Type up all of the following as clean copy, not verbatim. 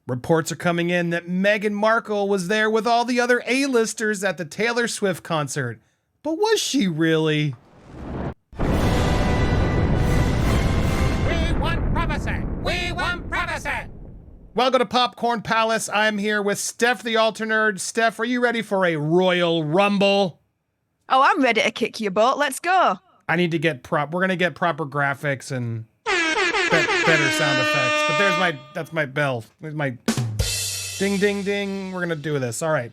Reports are coming in that Meghan Markle was there with all the other A-listers at the Taylor Swift concert. But was she really? We want privacy! We want privacy! Welcome to Popcorn Palace. I'm here with Steph the Alter Nerd. Steph, are you ready for a Royal Rumble? Oh, I'm ready to kick your butt. Let's go. I need to get we're going to get proper graphics and better sound effects. But that's my bell. There's my ding, ding, ding. We're going to do this. All right.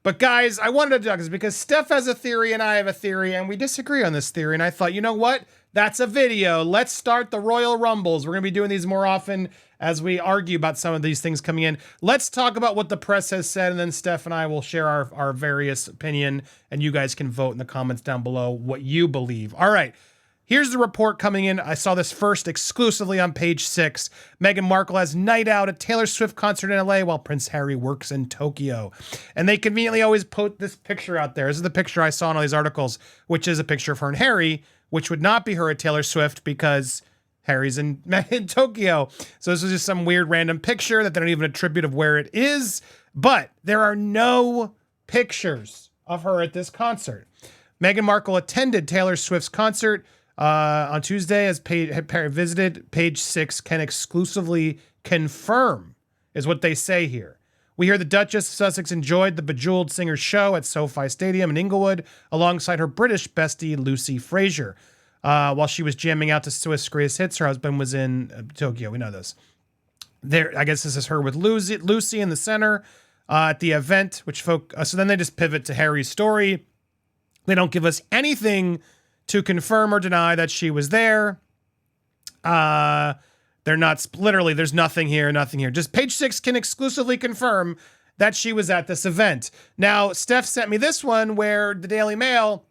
But guys, I wanted to do this because Steph has a theory and I have a theory and we disagree on this theory. And I thought, you know what? That's a video. Let's start the Royal Rumbles. We're going to be doing these more often as we argue about some of these things coming in. Let's talk about what the press has said, and then Steph and I will share our various opinion, and you guys can vote in the comments down below what you believe. All right. Here's the report coming in. I saw this first exclusively on page 6. Meghan Markle has night out at Taylor Swift concert in LA while Prince Harry works in Tokyo. And they conveniently always put this picture out there. This is the picture I saw in all these articles, which is a picture of her and Harry, which would not be her at Taylor Swift because Harry's in Tokyo. So this is just some weird random picture that they don't even attribute of where it is. But there are no pictures of her at this concert. Meghan Markle attended Taylor Swift's concert on Tuesday as visited. Page 6 can exclusively confirm, is what they say here. We hear the Duchess of Sussex enjoyed the Bejeweled Singer's show at SoFi Stadium in Inglewood alongside her British bestie Lucy Fraser. While she was jamming out to Swift's greatest hits, her husband was in Tokyo. We know this. There, I guess this is her with Lucy in the center at the event. So then they just pivot to Harry's story. They don't give us anything to confirm or deny that she was there. They're not literally. There's nothing here. Just page 6 can exclusively confirm that she was at this event. Now, Steph sent me this one where the Daily Mail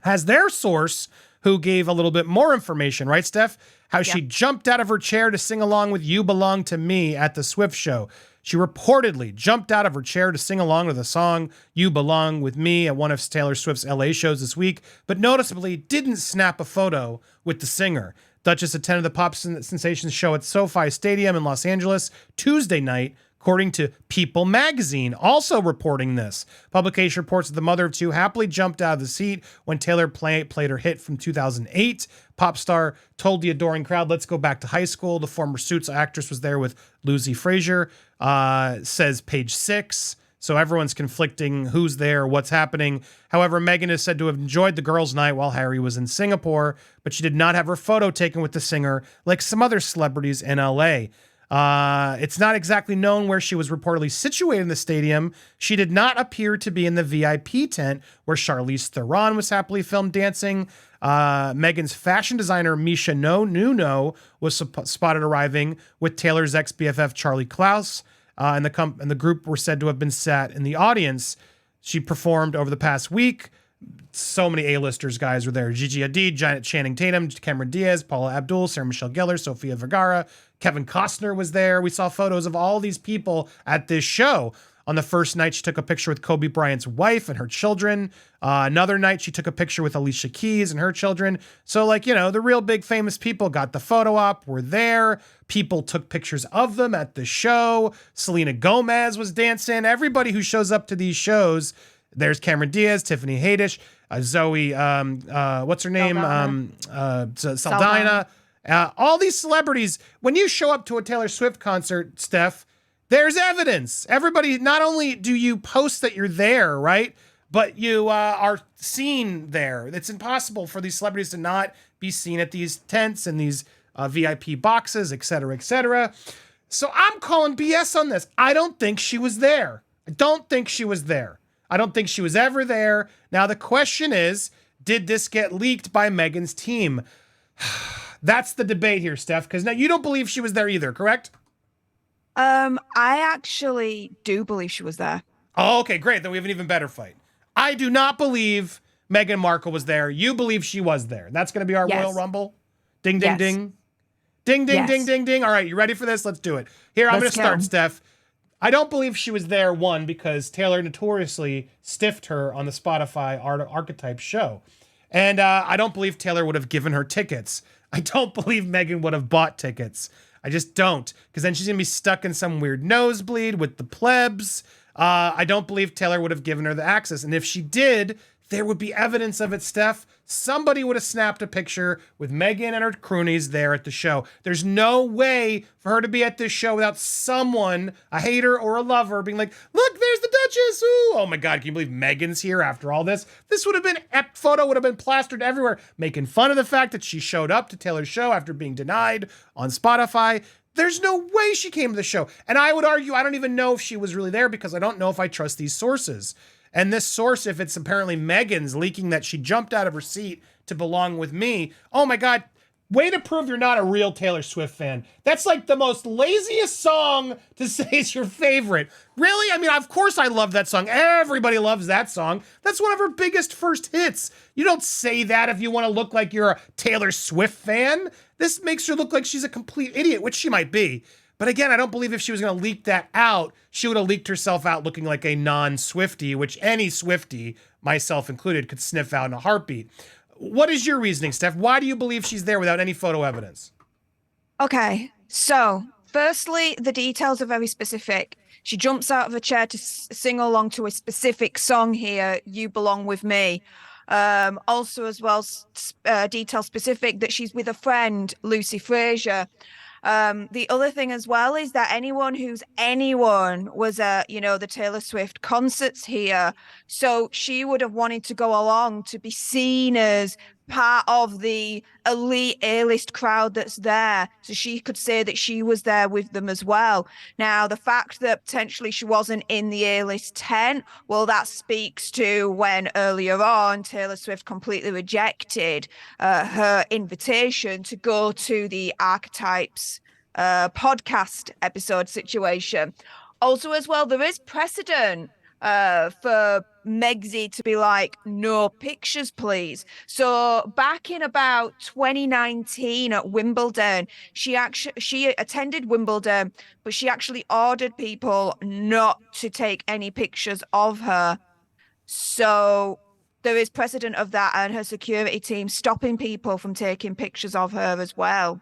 has their source who gave a little bit more information, right, Steph? How she jumped out of her chair to sing along with You Belong to Me at the Swift show. She reportedly jumped out of her chair to sing along to the song You Belong with Me at one of Taylor Swift's LA shows this week, but noticeably didn't snap a photo with the singer. Duchess attended the pop sensations show at SoFi Stadium in Los Angeles Tuesday night, according to People magazine, also reporting this. Publication reports that the mother of two happily jumped out of the seat when Taylor played her hit from 2008. Pop star told the adoring crowd, "Let's go back to high school." The former Suits actress was there with Lucy Fraser, says page 6. So everyone's conflicting who's there, what's happening. However, Meghan is said to have enjoyed the girls' night while Harry was in Singapore, but she did not have her photo taken with the singer like some other celebrities in LA. It's not exactly known where she was reportedly situated in the stadium. She did not appear to be in the VIP tent where Charlize Theron was happily filmed dancing. Meghan's fashion designer Misha Nuno was spotted arriving with Taylor's ex-BFF Charlie Klaus, and the group were said to have been sat in the audience. She performed over the past week. So many A-listers guys were there. Gigi Hadid, Channing Tatum, Cameron Diaz, Paula Abdul, Sarah Michelle Gellar, Sofia Vergara, Kevin Costner was there. We saw photos of all these people at this show. On the first night, she took a picture with Kobe Bryant's wife and her children. Another night, she took a picture with Alicia Keys and her children. So, the real big famous people got the photo op, were there. People took pictures of them at the show. Selena Gomez was dancing. Everybody who shows up to these shows, there's Cameron Diaz, Tiffany Haddish, Zoe, what's her name? Saldana. All these celebrities, when you show up to a Taylor Swift concert, Steph, there's evidence. Everybody, not only do you post that you're there, right? But you are seen there. It's impossible for these celebrities to not be seen at these tents and these VIP boxes, et cetera, et cetera. So I'm calling BS on this. I don't think she was there. I don't think she was ever there. Now, the question is, did this get leaked by Meghan's team? That's the debate here, Steph, because now you don't believe she was there either, correct? I actually do believe she was there. Oh, okay, great. Then we have an even better fight. I do not believe Meghan Markle was there. You believe she was there. That's going to be our Royal Rumble. Ding, ding, ding. Ding, ding, ding, ding, ding. All right, you ready for this? Let's do it. Here, I'm going to start, Steph. I don't believe she was there, one, because Taylor notoriously stiffed her on the Spotify Archetype show. And I don't believe Taylor would have given her tickets. I don't believe Meghan would have bought tickets. I just don't, because then she's gonna be stuck in some weird nosebleed with the plebs. I don't believe Taylor would have given her the access. And if she did, there would be evidence of it, Steph. Somebody would have snapped a picture with Meghan and her croonies there at the show. There's no way for her to be at this show without someone, a hater or a lover, being like, look, there's the Duchess. Ooh, oh my God, can you believe Meghan's here after all this? This would have been, photo would have been plastered everywhere, making fun of the fact that she showed up to Taylor's show after being denied on Spotify. There's no way she came to the show. And I would argue, I don't even know if she was really there because I don't know if I trust these sources. And this source, if it's apparently Meghan's leaking that she jumped out of her seat to belong with me, oh my God, way to prove you're not a real Taylor Swift fan. That's like the most laziest song to say is your favorite. Really? I mean, of course I love that song. Everybody loves that song. That's one of her biggest first hits. You don't say that if you want to look like you're a Taylor Swift fan. This makes her look like she's a complete idiot, which she might be. But again, I don't believe if she was going to leak that out, she would have leaked herself out looking like a non-Swiftie, which any Swiftie, myself included, could sniff out in a heartbeat. What is your reasoning, Steph? Why do you believe she's there without any photo evidence? Okay, so firstly, the details are very specific. She jumps out of a chair to sing along to a specific song here, You Belong With Me. Also, as well, detail specific that she's with a friend, Lucy Fraser. The other thing as well is that anyone was at, the Taylor Swift concerts here. So she would have wanted to go along to be seen as part of the elite A-list crowd that's there. So she could say that she was there with them as well. Now, the fact that potentially she wasn't in the A-list 10, well, that speaks to when earlier on Taylor Swift completely rejected her invitation to go to the Archetypes podcast episode situation. Also, as well, there is precedent for Megsy to be like, no pictures, please. So back in about 2019 at Wimbledon, she attended Wimbledon, but she actually ordered people not to take any pictures of her. So there is precedent of that, and her security team stopping people from taking pictures of her as well.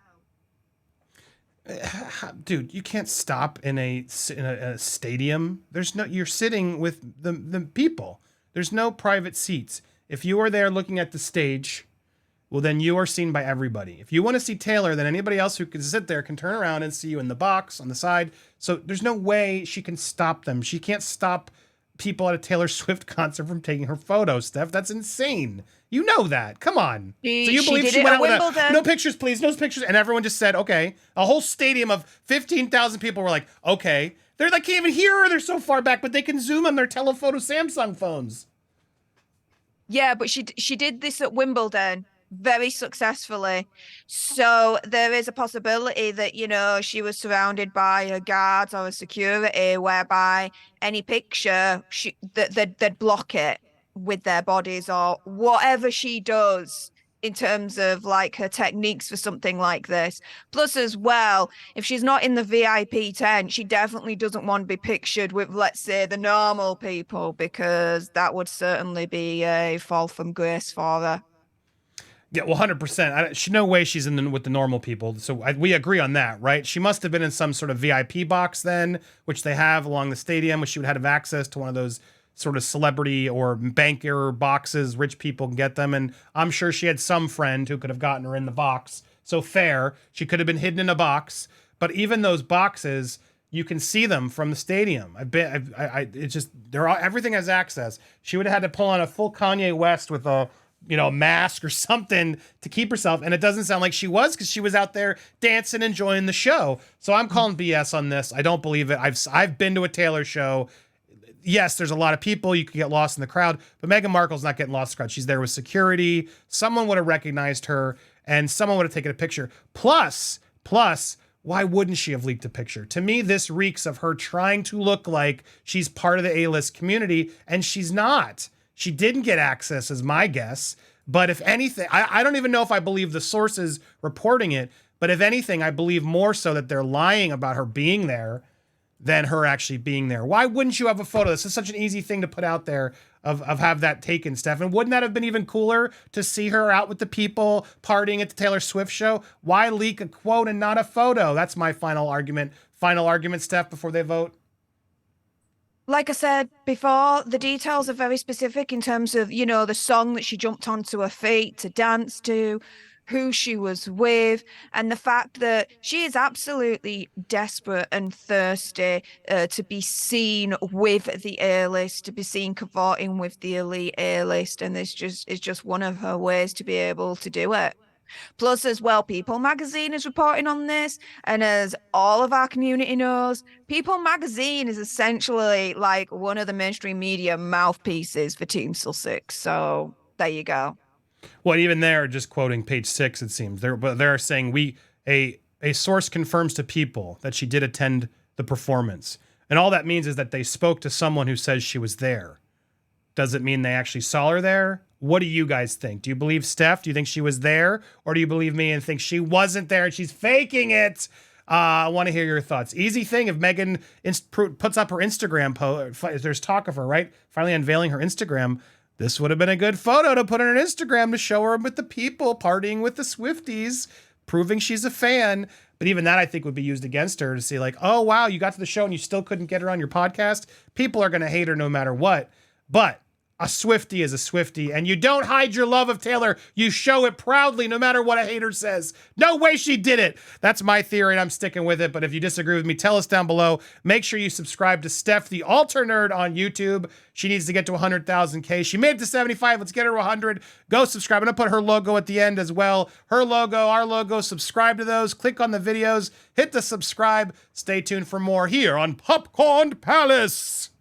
Dude, you can't stop in a stadium. You're sitting with the people. There's no private seats. If you are there looking at the stage, well, then you are seen by everybody. If you want to see Taylor, then anybody else who can sit there can turn around and see you in the box on the side. So there's no way she can stop them. She can't stop people at a Taylor Swift concert from taking her photos, Steph. That's insane. You know that. Come on. So you believe she went out with no pictures, please, no pictures. And everyone just said, okay. A whole stadium of 15,000 people were like, okay. They can't even hear her. They're so far back, but they can zoom on their telephoto Samsung phones. Yeah, but she did this at Wimbledon very successfully. So there is a possibility that, she was surrounded by her guards or her security, whereby any picture, they'd block it with their bodies or whatever she does in terms of like her techniques for something like this. Plus as well, if she's not in the VIP tent, she definitely doesn't want to be pictured with, let's say, the normal people, because that would certainly be a fall from grace for her. Yeah, well, 100%. No way she's with the normal people. So we agree on that, right? She must have been in some sort of VIP box then, which they have along the stadium, which she would have access to one of those sort of celebrity or banker boxes. Rich people can get them. And I'm sure she had some friend who could have gotten her in the box. So fair. She could have been hidden in a box. But even those boxes, you can see them from the stadium. It's just, everything has access. She would have had to pull on a full Kanye West with a mask or something to keep herself. And it doesn't sound like she was, because she was out there dancing, enjoying the show. So I'm calling BS on this. I don't believe it. I've been to a Taylor show. Yes, there's a lot of people. You could get lost in the crowd, but Meghan Markle's not getting lost in the crowd. She's there with security. Someone would have recognized her and someone would have taken a picture. Plus, why wouldn't she have leaked a picture? To me, this reeks of her trying to look like she's part of the A-list community, and she's not. She didn't get access, is my guess. But if anything, I don't even know if I believe the sources reporting it, but if anything, I believe more so that they're lying about her being there than her actually being there. Why wouldn't you have a photo? This is such an easy thing to put out there of have that taken, Steph. And wouldn't that have been even cooler to see her out with the people partying at the Taylor Swift show? Why leak a quote and not a photo? That's my final argument. Final argument, Steph, before they vote. Like I said before, the details are very specific in terms of, you know, the song that she jumped onto her feet to dance to, who she was with, and the fact that she is absolutely desperate and thirsty to be seen with the A-list, to be seen cavorting with the elite A-list, and this just is just one of her ways to be able to do it. Plus, as well, People Magazine is reporting on this, and as all of our community knows, People Magazine is essentially like one of the mainstream media mouthpieces for Team Sussex. So there you go. Well, even they're just quoting page 6, it seems. They're saying a source confirms to People that she did attend the performance. And all that means is that they spoke to someone who says she was there. Does it mean they actually saw her there? What do you guys think? Do you believe Steph? Do you think she was there? Or do you believe me and think she wasn't there and she's faking it? I want to hear your thoughts. Easy thing if Meghan puts up her Instagram post. There's talk of her, right? Finally unveiling her Instagram. This would have been a good photo to put on her Instagram to show her with the people partying with the Swifties, proving she's a fan. But even that, I think, would be used against her to say like, oh, wow, you got to the show and you still couldn't get her on your podcast. People are going to hate her no matter what. But a Swiftie is a Swiftie, and you don't hide your love of Taylor. You show it proudly, no matter what a hater says. No way she did it. That's my theory, and I'm sticking with it. But if you disagree with me, tell us down below. Make sure you subscribe to Steph, the Alter Nerd, on YouTube. She needs to get to 100,000K. She made it to 75. Let's get her to 100. Go subscribe. I'm going to put her logo at the end as well. Her logo, our logo. Subscribe to those. Click on the videos. Hit the subscribe. Stay tuned for more here on Popcorn Palace.